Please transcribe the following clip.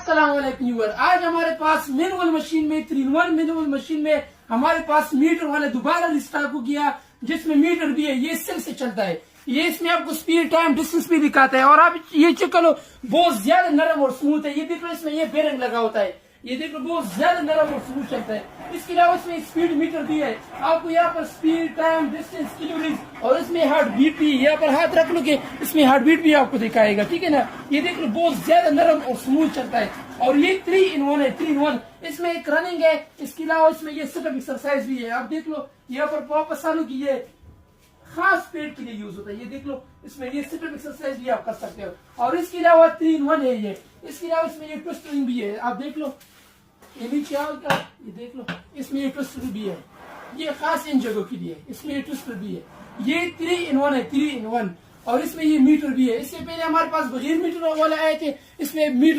अस्सलाम वालेकुम व्यूअर। आज हमारे पास मैनुअल मशीन में 3-in-1 मैनुअल मशीन में हमारे पास मीटर वाला दोबारा रिस्टॉक हो गया, जिसमें मीटर भी है, ये सेल से चलता है। ये इसमें आपको स्पीड टाइम डिस्टेंस भी दिखाता है और आप ये चेक करो, बहुत ज्यादा नरम और स्मूथ है। ये देखो इसमें ये बेरिंग लगा होता है, ये देखो बहुत ज्यादा नरम और स्मूथ चलता है। इसके अलावा इसमें स्पीड मीटर भी है, आपको यहाँ पर स्पीड टाइम डिस्टेंस किलोमीटर और इसमें हार्ट बीट भी, यहाँ पर हाथ रख लो कि इसमें हार्ट बीट भी आपको दिखाएगा, ठीक है ना। ये देख लो बहुत ज्यादा नरम और स्मूथ चलता है और ये 3-in-1 है, 3-in-1। इसमें एक रनिंग है, इसके अलावा इसमें ये सिटअप एक्सरसाइज भी है। आप देख लो यहाँ पर वापस आलू की ये खास पेट के लिए यूज होता है। ये देख लो इसमें ये सिटअप एक्सरसाइज भी आप कर सकते हो और इसके अलावा 3-in-1 है ये। इसके अलावा इसमें ये ट्विस्टरिंग भी है, आप देख लो ये नीचे का, ये देख लो इसमें ये ट्विस्टर भी है, ये खास इन जगहों के लिए, इसमें ये ट्विस्टर भी है। ये 3-in-1 है, 3-in-1 और इसमें ये मीटर भी है। इससे पहले हमारे पास बगैर मीटर वाले आए थे, इसमें मीटर